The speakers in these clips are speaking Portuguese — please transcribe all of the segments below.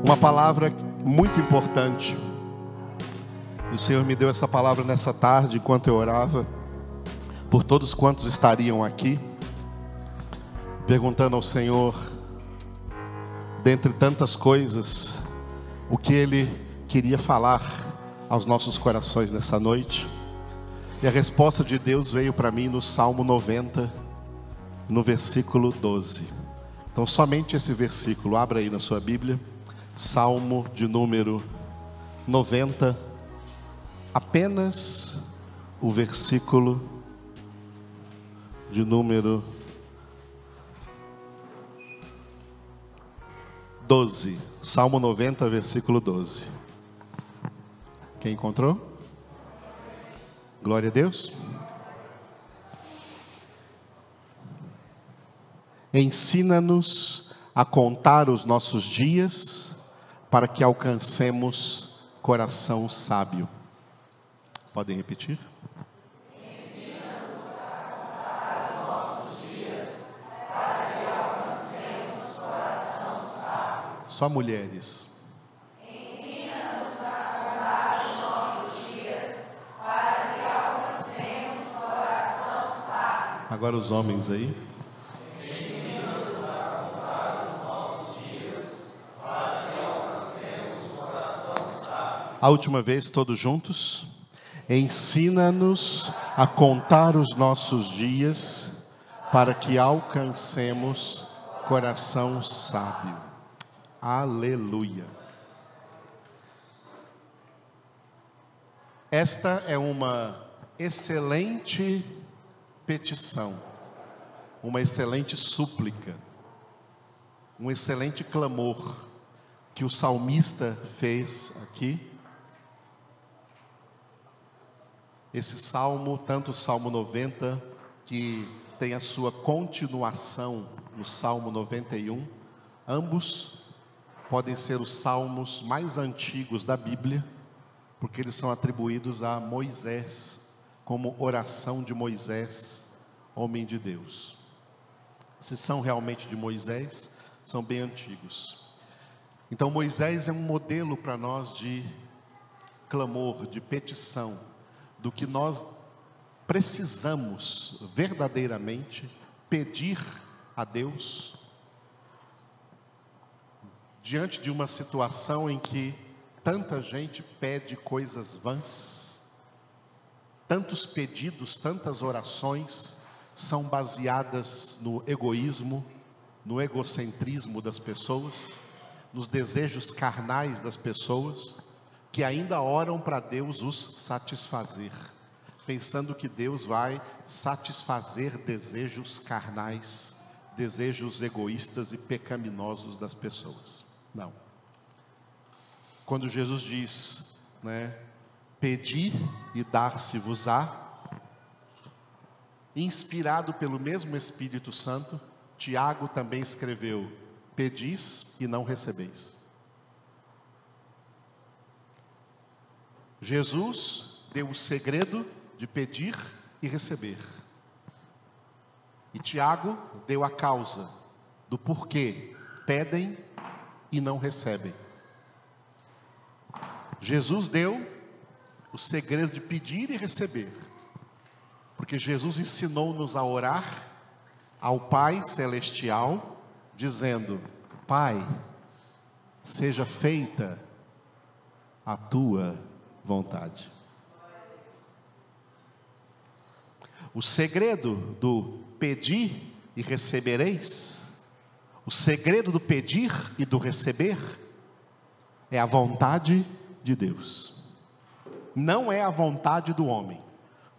Uma palavra muito importante. O Senhor me deu essa palavra nessa tarde, enquanto eu orava, por todos quantos estariam aqui, perguntando ao Senhor, dentre tantas coisas, o que Ele queria falar aos nossos corações nessa noite. E a resposta de Deus veio para mim no Salmo 90, no versículo 12. Então somente esse versículo, abra aí na sua Bíblia, Salmo de número 90, apenas o versículo de número 12, Salmo 90, versículo 12. Quem encontrou? Glória a Deus. Ensina-nos a contar os nossos dias, para que alcancemos coração sábio. Podem repetir? Ensina-nos a contar os nossos dias, para que alcancemos coração sábio. Só mulheres. Ensina-nos a contar os nossos dias, para que alcancemos coração sábio. Agora os homens aí. Ensina-nos a contar os nossos dias, para que alcancemos coração sábio. A última vez, todos juntos. Ensina-nos a contar os nossos dias, para que alcancemos coração sábio. Aleluia. Esta é uma excelente petição, uma excelente súplica, um excelente clamor que o salmista fez aqui. Esse salmo, tanto o Salmo 90, que tem a sua continuação no Salmo 91, ambos podem ser os salmos mais antigos da Bíblia, porque eles são atribuídos a Moisés, como oração de Moisés, homem de Deus. Se são realmente de Moisés, são bem antigos. Então Moisés é um modelo para nós de clamor, de petição, do que nós precisamos verdadeiramente pedir a Deus diante de uma situação em que tanta gente pede coisas vãs, tantos pedidos, tantas orações são baseadas no egoísmo, no egocentrismo das pessoas, nos desejos carnais das pessoas, que ainda oram para Deus os satisfazer, pensando que Deus vai satisfazer desejos carnais, desejos egoístas e pecaminosos das pessoas. Não. Quando Jesus diz, pedi e dar-se-vos-á, inspirado pelo mesmo Espírito Santo, Tiago também escreveu: pedis e não recebeis. Jesus deu o segredo de pedir e receber. E Tiago deu a causa do porquê pedem e não recebem. Jesus deu o segredo de pedir e receber, porque Jesus ensinou-nos a orar ao Pai Celestial, dizendo: Pai, seja feita a tua vontade. O segredo do pedir e recebereis, o segredo do pedir e do receber, é a vontade de Deus, não é a vontade do homem.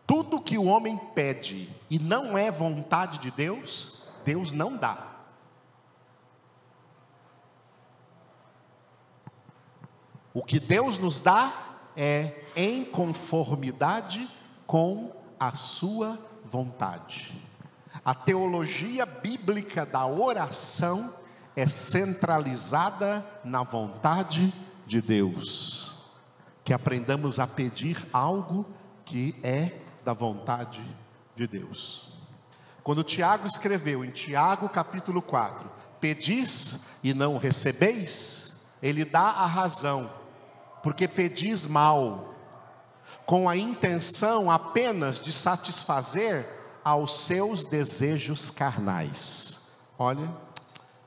Tudo que o homem pede e não é vontade de Deus, Deus não dá. O que Deus nos dá é em conformidade com a sua vontade. A teologia bíblica da oração é centralizada na vontade de Deus. Que aprendamos a pedir algo que é da vontade de Deus. Quando Tiago escreveu em Tiago capítulo 4, pedis e não recebeis, Ele dá a razão, porque pedis mal, com a intenção apenas de satisfazer aos seus desejos carnais. Olha,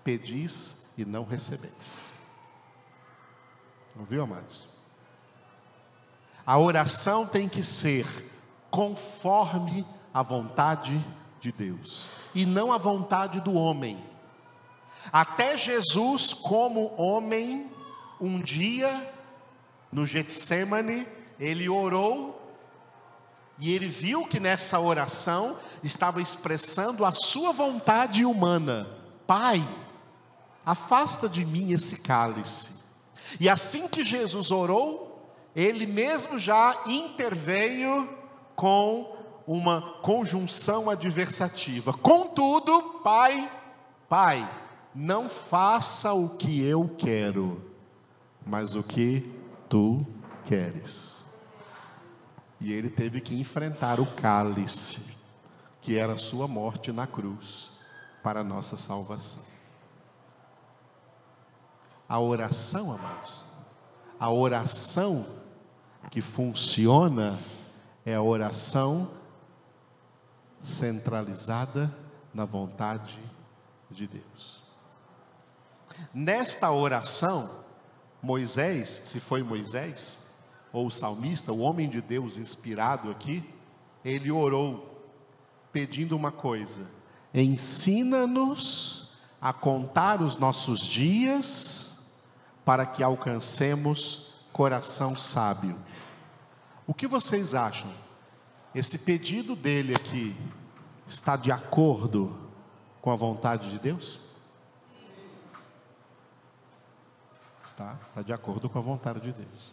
pedis e não recebeis. Ouviu, amados? A oração tem que ser conforme a vontade de Deus, e não a vontade do homem. Até Jesus, como homem, um dia, no Getsemane, ele orou, e ele viu que nessa oração estava expressando a sua vontade humana. Pai, afasta de mim esse cálice. E assim que Jesus orou, ele mesmo já interveio com uma conjunção adversativa. Contudo, Pai, não faça o que eu quero, mas o que tu queres. E ele teve que enfrentar o cálice, que era a sua morte na cruz, para a nossa salvação. A oração, amados, a oração que funciona é a oração centralizada na vontade de Deus. Nesta oração, Moisés, se foi Moisés, ou o salmista, o homem de Deus inspirado aqui, ele orou, pedindo uma coisa: ensina-nos a contar os nossos dias, para que alcancemos coração sábio. O que vocês acham? Esse pedido dele aqui está de acordo com a vontade de Deus? Está de acordo com a vontade de Deus.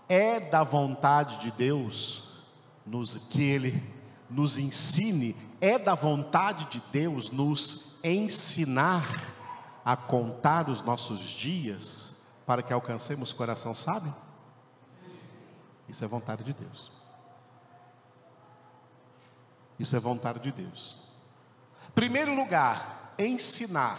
É da vontade de Deus que Ele nos ensine, é da vontade de Deus nos ensinar a contar os nossos dias para que alcancemos coração sábio? Isso é vontade de Deus. Isso é vontade de Deus. Primeiro lugar, ensinar.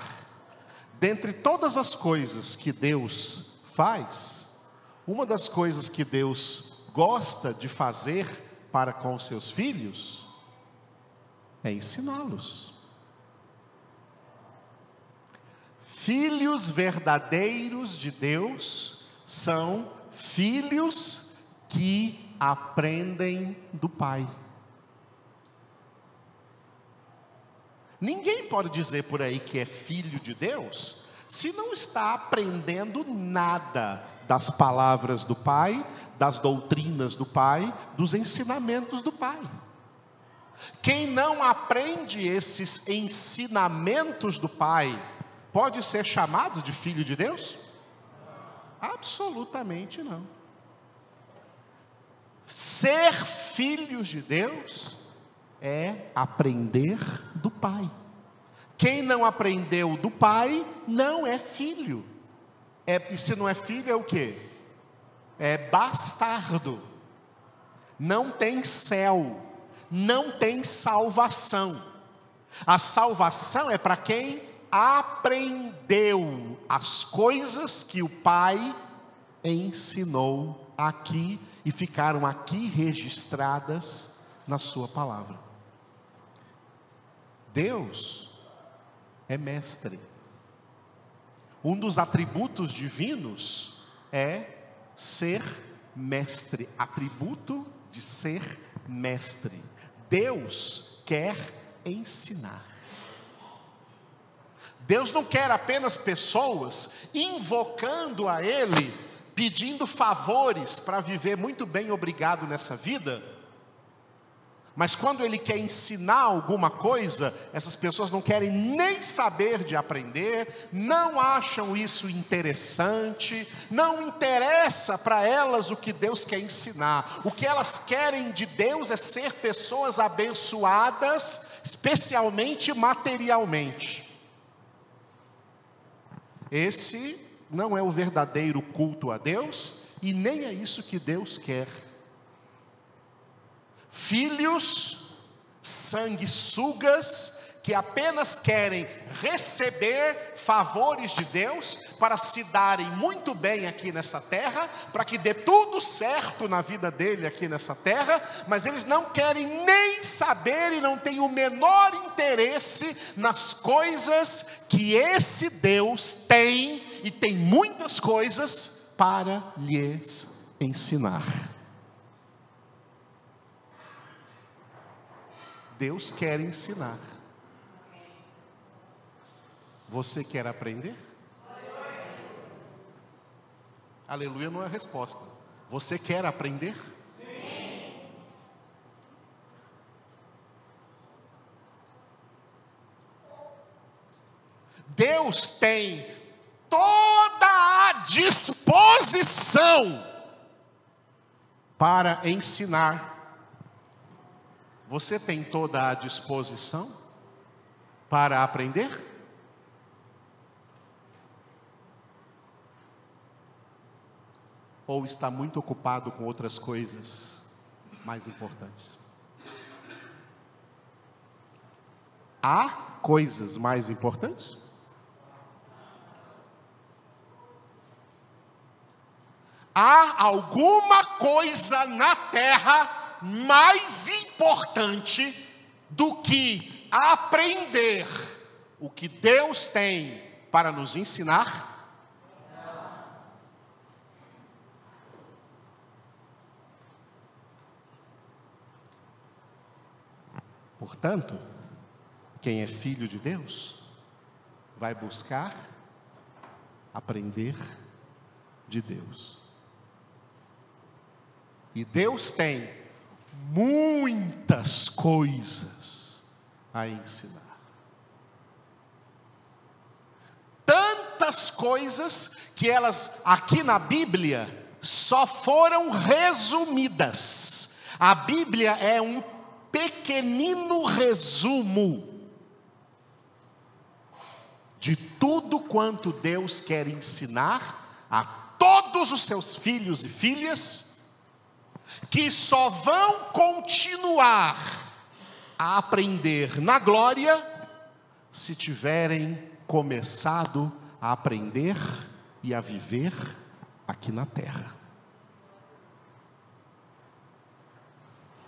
Dentre todas as coisas que Deus faz, uma das coisas que Deus gosta de fazer para com os seus filhos é ensiná-los. Filhos verdadeiros de Deus são filhos que aprendem do Pai. Ninguém pode dizer por aí que é filho de Deus se não está aprendendo nada das palavras do Pai, das doutrinas do Pai, dos ensinamentos do Pai. Quem não aprende esses ensinamentos do Pai pode ser chamado de filho de Deus? Absolutamente não. Ser filhos de Deus é aprender do Pai. Quem não aprendeu do Pai não é filho. E se não é filho é o quê? É bastardo. Não tem céu, não tem salvação. A salvação é para quem aprendeu as coisas que o Pai ensinou aqui e ficaram aqui registradas na sua palavra. Deus é mestre. Um dos atributos divinos é ser mestre, atributo de ser mestre. Deus quer ensinar. Deus não quer apenas pessoas invocando a Ele, pedindo favores para viver muito bem, obrigado nessa vida. Mas quando Ele quer ensinar alguma coisa, essas pessoas não querem nem saber de aprender, não acham isso interessante, não interessa para elas o que Deus quer ensinar. O que elas querem de Deus é ser pessoas abençoadas, especialmente materialmente. Esse não é o verdadeiro culto a Deus, e nem é isso que Deus quer. Filhos sanguessugas que apenas querem receber favores de Deus para se darem muito bem aqui nessa terra, para que dê tudo certo na vida dele aqui nessa terra, mas eles não querem nem saber e não têm o menor interesse nas coisas que esse Deus tem, e tem muitas coisas para lhes ensinar. Deus quer ensinar. Você quer aprender? Aleluia não é a resposta. Você quer aprender? Sim. Deus tem toda a disposição para ensinar. Você tem toda a disposição para aprender? Ou está muito ocupado com outras coisas mais importantes? Há coisas mais importantes? Há alguma coisa na terra mais importante do que aprender o que Deus tem para nos ensinar? Portanto, quem é filho de Deus vai buscar aprender de Deus. E Deus tem muitas coisas a ensinar. Tantas coisas que elas aqui na Bíblia só foram resumidas. A Bíblia é um pequenino resumo de tudo quanto Deus quer ensinar a todos os seus filhos e filhas, que só vão continuar a aprender na glória se tiverem começado a aprender e a viver aqui na terra.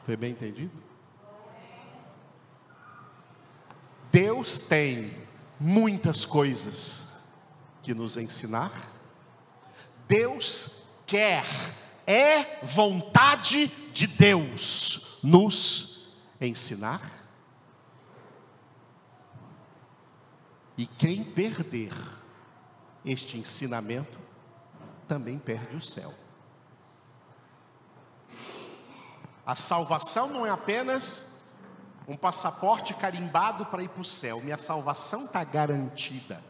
Foi bem entendido? Deus tem muitas coisas que nos ensinar. Deus quer, é vontade de Deus nos ensinar. E quem perder este ensinamento também perde o céu. A salvação não é apenas um passaporte carimbado para ir para o céu. Minha salvação está garantida.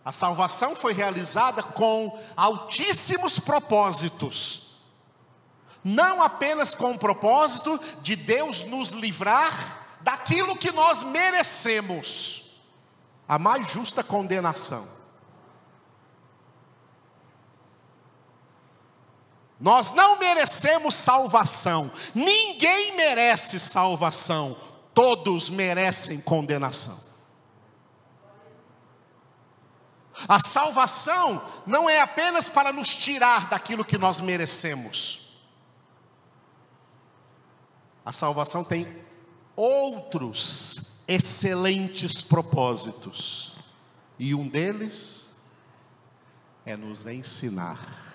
A salvação foi realizada com altíssimos propósitos. Não apenas com o propósito de Deus nos livrar daquilo que nós merecemos, a mais justa condenação. Nós não merecemos salvação. Ninguém merece salvação. Todos merecem condenação. A salvação não é apenas para nos tirar daquilo que nós merecemos. A salvação tem outros excelentes propósitos. E um deles é nos ensinar.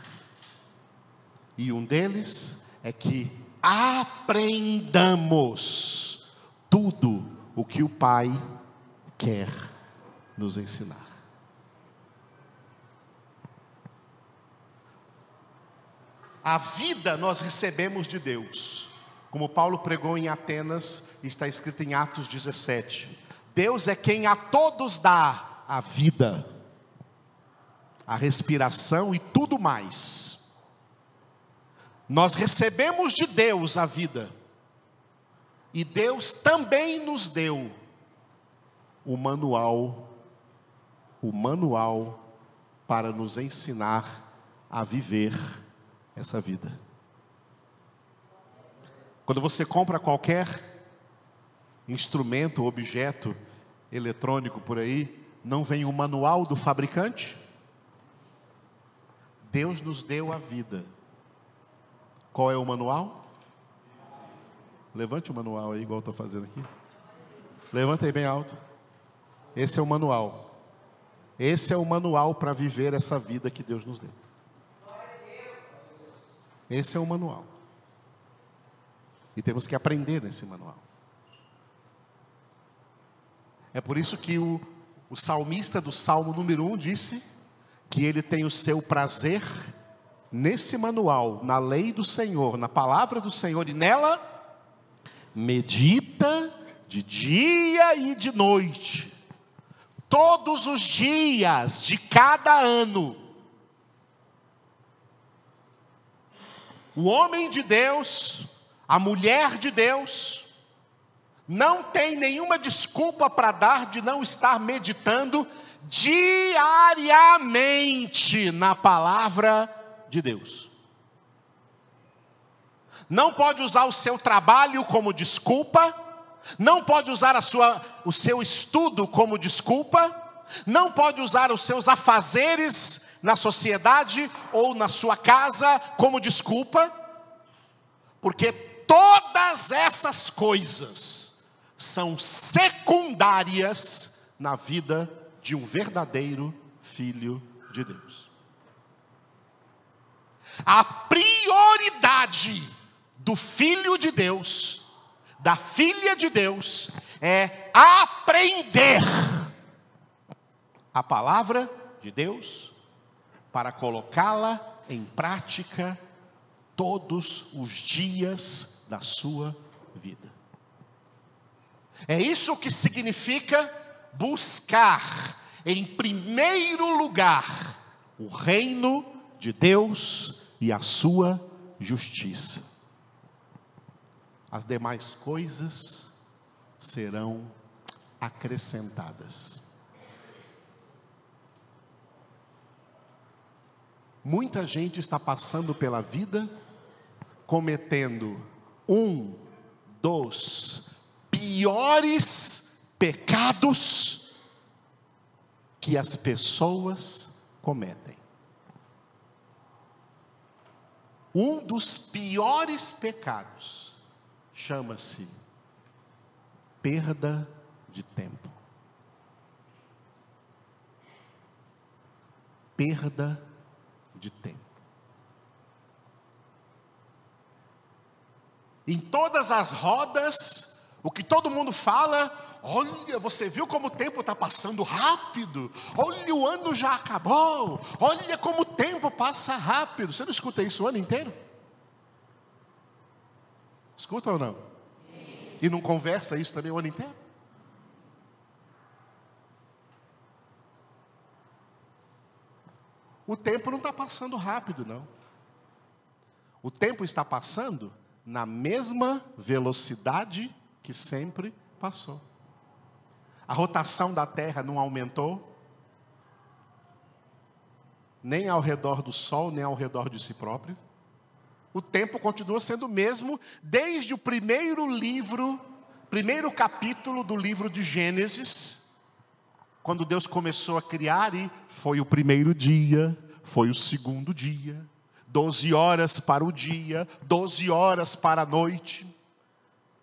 E um deles é que aprendamos tudo o que o Pai quer nos ensinar. A vida nós recebemos de Deus. Como Paulo pregou em Atenas, está escrito em Atos 17. Deus é quem a todos dá a vida, a respiração e tudo mais. Nós recebemos de Deus a vida, e Deus também nos deu o manual para nos ensinar a viver essa vida. Quando você compra qualquer instrumento, objeto eletrônico por aí, não vem o manual do fabricante? Deus nos deu a vida. Qual é o manual? Levante o manual aí, igual eu estou fazendo aqui. Levanta aí bem alto. Esse é o manual. Esse é o manual para viver essa vida que Deus nos deu. Esse é o manual. E temos que aprender nesse manual. É por isso que o salmista do Salmo número 1 disse que ele tem o seu prazer nesse manual, na lei do Senhor, na palavra do Senhor, e nela medita de dia e de noite, todos os dias de cada ano. O homem de Deus, a mulher de Deus, não tem nenhuma desculpa para dar de não estar meditando diariamente na palavra de Deus. Não pode usar o seu trabalho como desculpa, não pode usar o seu estudo como desculpa, não pode usar os seus afazeres na sociedade ou na sua casa como desculpa, porque todas essas coisas são secundárias na vida de um verdadeiro filho de Deus. A prioridade do filho de Deus, da filha de Deus, é aprender a palavra de Deus para colocá-la em prática todos os dias da sua vida. É isso que significa buscar em primeiro lugar o reino de Deus e a sua justiça. As demais coisas serão acrescentadas. Muita gente está passando pela vida cometendo um dos piores pecados que as pessoas cometem. Um dos piores pecados chama-se perda de tempo. Perda de tempo. Em todas as rodas, o que todo mundo fala: olha, você viu como o tempo está passando rápido? Olha, o ano já acabou. Olha como o tempo passa rápido. Você não escuta isso o ano inteiro? Escuta ou não? Sim. E não conversa isso também o ano inteiro? O tempo não está passando rápido, não. O tempo está passando na mesma velocidade que sempre passou. A rotação da Terra não aumentou, nem ao redor do Sol, nem ao redor de si próprio. O tempo continua sendo o mesmo desde o primeiro capítulo do livro de Gênesis, quando Deus começou a criar, e foi o primeiro dia, foi o segundo dia, 12 horas para o dia, 12 horas para a noite.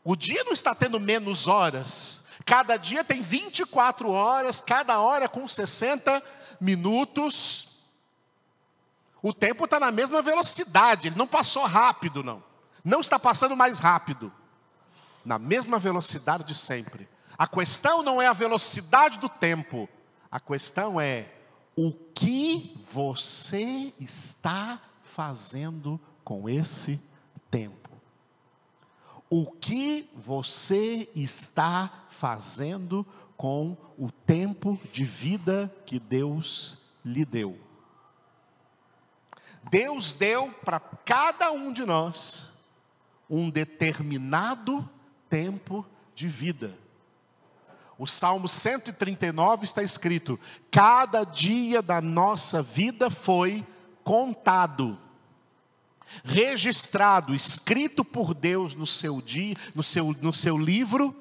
O dia não está tendo menos horas, cada dia tem 24 horas, cada hora com 60 minutos. O tempo está na mesma velocidade, ele não passou rápido, não. Não está passando mais rápido, na mesma velocidade de sempre. A questão não é a velocidade do tempo, a questão é o que você está fazendo com esse tempo. O que você está fazendo com o tempo de vida que Deus lhe deu? Deus deu para cada um de nós um determinado tempo de vida. O Salmo 139 está escrito: cada dia da nossa vida foi contado, registrado, escrito por Deus no seu livro,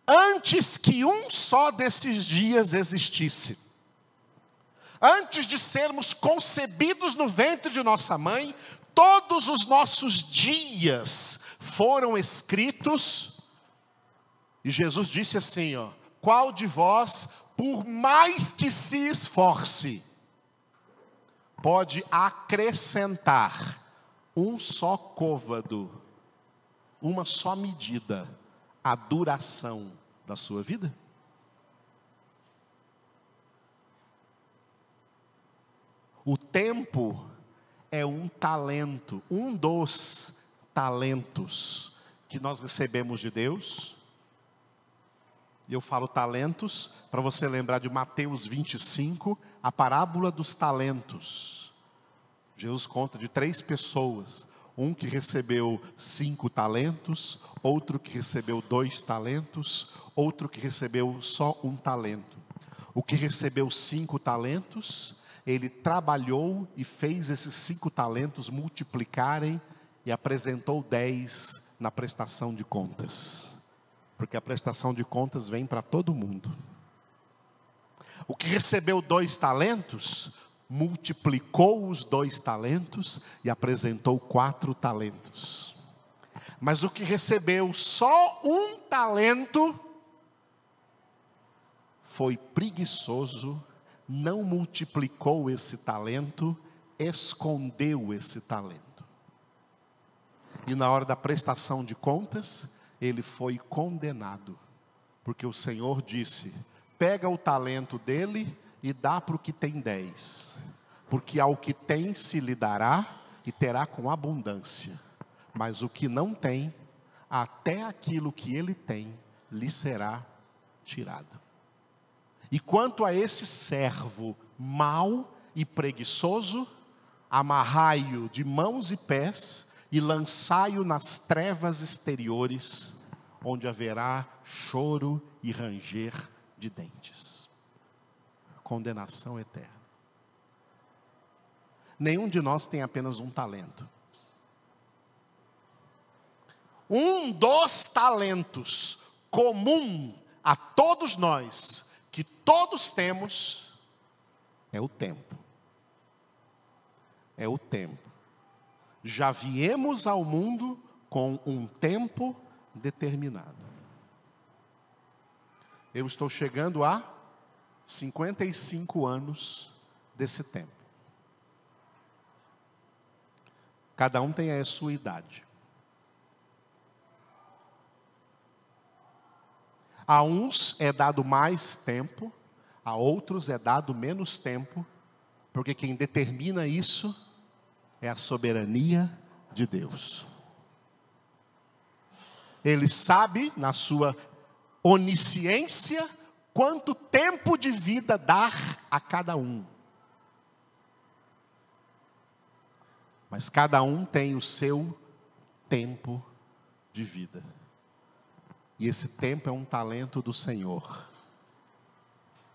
antes que um só desses dias existisse. Antes de sermos concebidos no ventre de nossa mãe, todos os nossos dias foram escritos. E Jesus disse assim, ó: qual de vós, por mais que se esforce, pode acrescentar um só côvado, uma só medida, à duração da sua vida? O tempo é um talento, um dos talentos que nós recebemos de Deus. E eu falo talentos para você lembrar de Mateus 25, a parábola dos talentos. Jesus conta de 3 pessoas, um que recebeu 5 talentos, outro que recebeu 2 talentos, outro que recebeu só 1 talento. O que recebeu 5 talentos, ele trabalhou e fez esses 5 talentos multiplicarem e apresentou 10 na prestação de contas. Porque a prestação de contas vem para todo mundo. O que recebeu 2 talentos, multiplicou os 2 talentos e apresentou 4 talentos. Mas o que recebeu só 1 talento, foi preguiçoso, não multiplicou esse talento, escondeu esse talento. E na hora da prestação de contas, ele foi condenado. Porque o Senhor disse: pega o talento dele e dá para o que tem 10. Porque ao que tem se lhe dará e terá com abundância. Mas o que não tem, até aquilo que ele tem, lhe será tirado. E quanto a esse servo mau e preguiçoso, amarrai-o de mãos e pés e lançai-o nas trevas exteriores, onde haverá choro e ranger de dentes. Condenação eterna. Nenhum de nós tem apenas um talento. Um dos talentos comum a todos nós, que todos temos, é o tempo. É o tempo. Já viemos ao mundo com um tempo determinado. Eu estou chegando a 55 anos desse tempo. Cada um tem a sua idade. A uns é dado mais tempo, a outros é dado menos tempo, porque quem determina isso é a soberania de Deus. Ele sabe, na sua onisciência, quanto tempo de vida dar a cada um. Mas cada um tem o seu tempo de vida. E esse tempo é um talento do Senhor,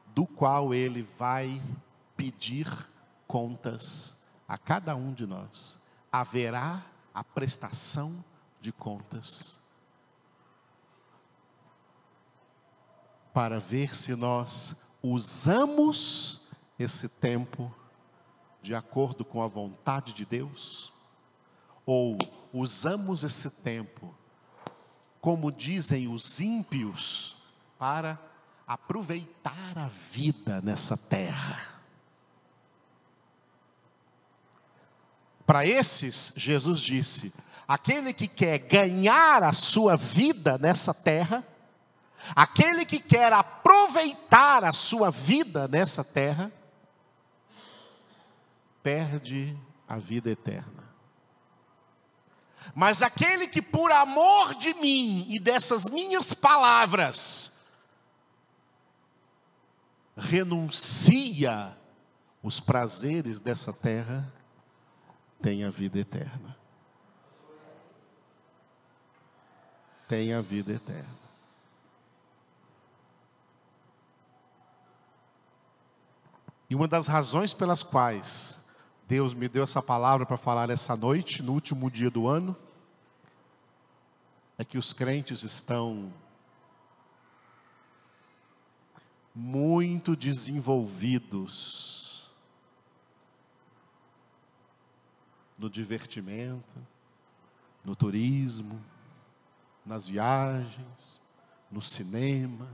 do qual Ele vai pedir contas a cada um de nós. Haverá a prestação de contas, para ver se nós usamos esse tempo de acordo com a vontade de Deus, ou usamos esse tempo, como dizem os ímpios, para aproveitar a vida nessa terra. Para esses, Jesus disse: aquele que quer ganhar a sua vida nessa terra, aquele que quer aproveitar a sua vida nessa terra, perde a vida eterna. Mas aquele que por amor de mim e dessas minhas palavras renuncia os prazeres dessa terra, tem a vida eterna. Tem a vida eterna. E uma das razões pelas quais Deus me deu essa palavra para falar essa noite, no último dia do ano, é que os crentes estão muito desenvolvidos no divertimento, no turismo, nas viagens, no cinema,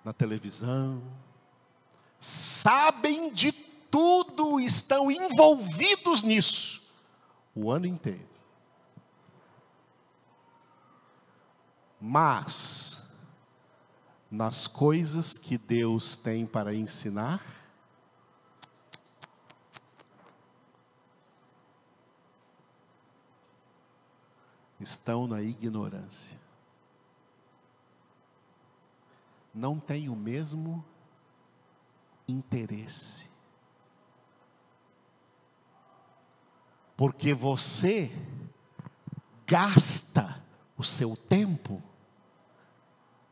na televisão. Sabem de tudo, estão envolvidos nisso o ano inteiro. Mas, nas coisas que Deus tem para ensinar, estão na ignorância. Não têm o mesmo interesse. Porque você gasta o seu tempo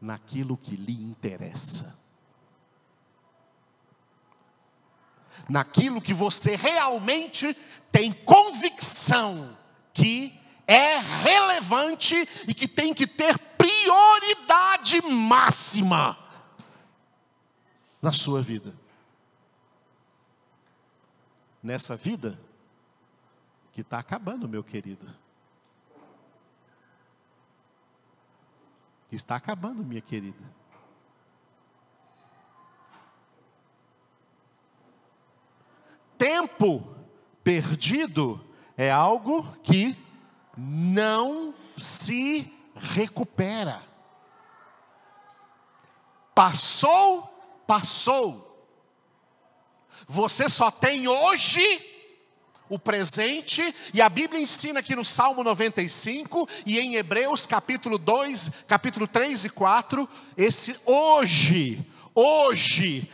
naquilo que lhe interessa. Naquilo que você realmente tem convicção que é relevante e que tem que ter prioridade máxima na sua vida. Nessa vida que está acabando, meu querido. Que está acabando, minha querida. Tempo perdido é algo que não se recupera. Passou, passou. Você só tem hoje o presente, e a Bíblia ensina aqui no Salmo 95 e em Hebreus capítulo 2, capítulo 3 e 4, esse hoje,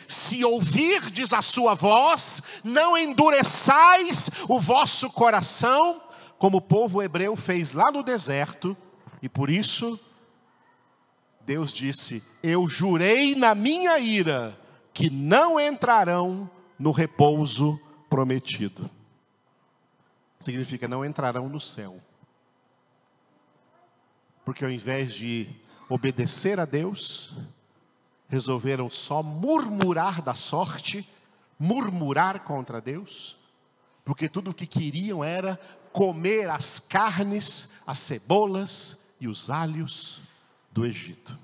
se ouvirdes a sua voz, não endureçais o vosso coração, como o povo hebreu fez lá no deserto, e por isso Deus disse: eu jurei na minha ira que não entrarão no repouso prometido. Significa, não entrarão no céu. Porque ao invés de obedecer a Deus, resolveram só murmurar da sorte, murmurar contra Deus, porque tudo o que queriam era comer as carnes, as cebolas e os alhos do Egito.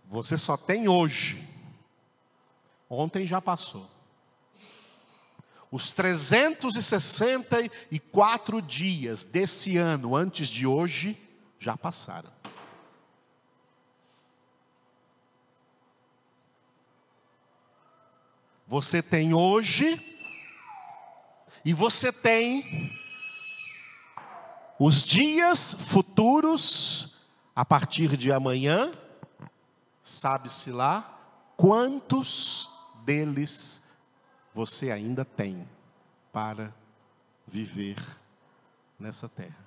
Você só tem hoje. Ontem já passou. Os 364 dias desse ano antes de hoje já passaram. Você tem hoje e você tem os dias futuros a partir de amanhã. Sabe-se lá quantos deles você ainda tem para viver nessa terra.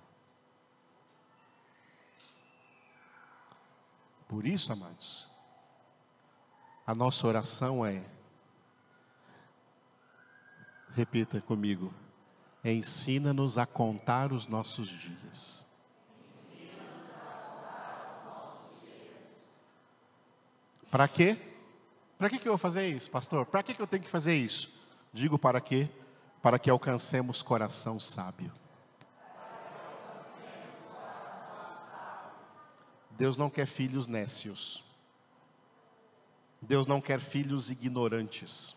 Por isso, amados, a nossa oração é, repita comigo, ensina-nos a contar os nossos dias. Para quê? Para que eu vou fazer isso, pastor? Para que eu tenho que fazer isso? Digo para quê? Para que alcancemos coração sábio. Deus não quer filhos nécios. Deus não quer filhos ignorantes.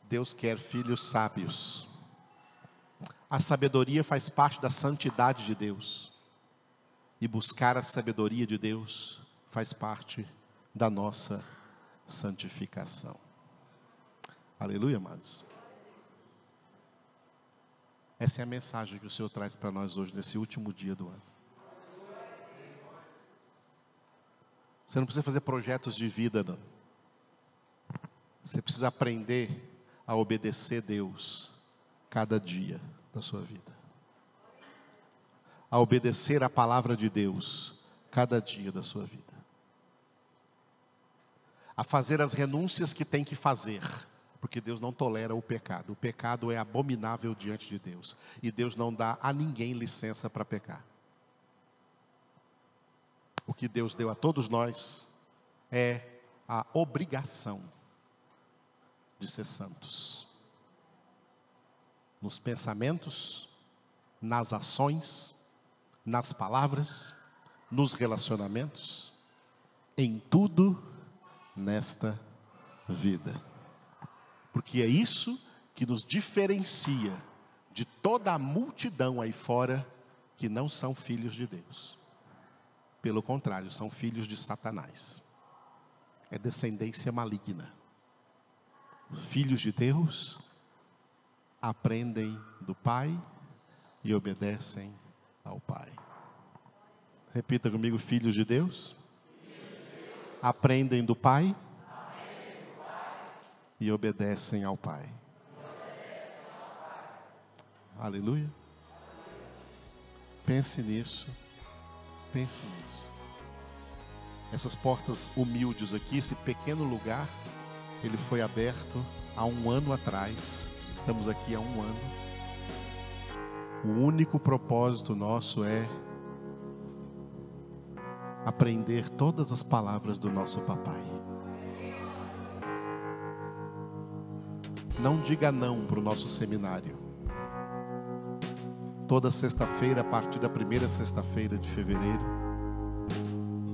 Deus quer filhos sábios. A sabedoria faz parte da santidade de Deus. E buscar a sabedoria de Deus faz parte da nossa santificação. Aleluia, amados. Essa é a mensagem que o Senhor traz para nós hoje, nesse último dia do ano. Você não precisa fazer projetos de vida, não. Você precisa aprender a obedecer Deus cada dia da sua vida. A obedecer a palavra de Deus cada dia da sua vida. A fazer as renúncias que tem que fazer Porque Deus não tolera o pecado. O pecado é abominável diante de Deus. E Deus não dá a ninguém licença para pecar. O que Deus deu a todos nós é a obrigação de ser santos. Nos pensamentos, nas ações, nas palavras, nos relacionamentos, em tudo nesta vida. Porque é isso que nos diferencia de toda a multidão aí fora que não são filhos de Deus. Pelo contrário, são filhos de Satanás. É descendência maligna. Os filhos de Deus aprendem do Pai e obedecem ao Pai. Repita comigo, filhos de Deus aprendem do Pai e obedecem ao Pai. Aleluia. Pense nisso. Pense nisso. Essas portas humildes aqui, esse pequeno lugar, ele foi aberto há 1 ano atrás. Estamos aqui há 1 ano. O único propósito nosso é aprender todas as palavras do nosso papai. Não diga não para o nosso seminário. Toda sexta-feira, a partir da primeira sexta-feira de fevereiro,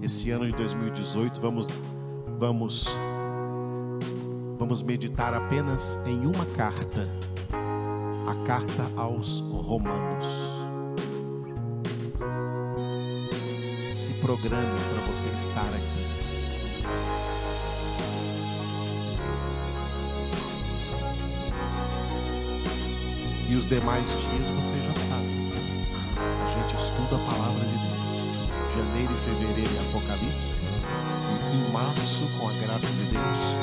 esse ano de 2018, vamos meditar apenas em uma carta, a carta aos Romanos. Se programe para você estar aqui. E os demais dias você já sabe. A gente estuda a palavra de Deus. Janeiro e fevereiro em Apocalipse. E em março, com a graça de Deus,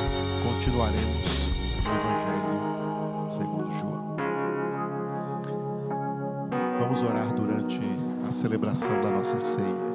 continuaremos no Evangelho segundo João. Vamos orar durante a celebração da nossa ceia.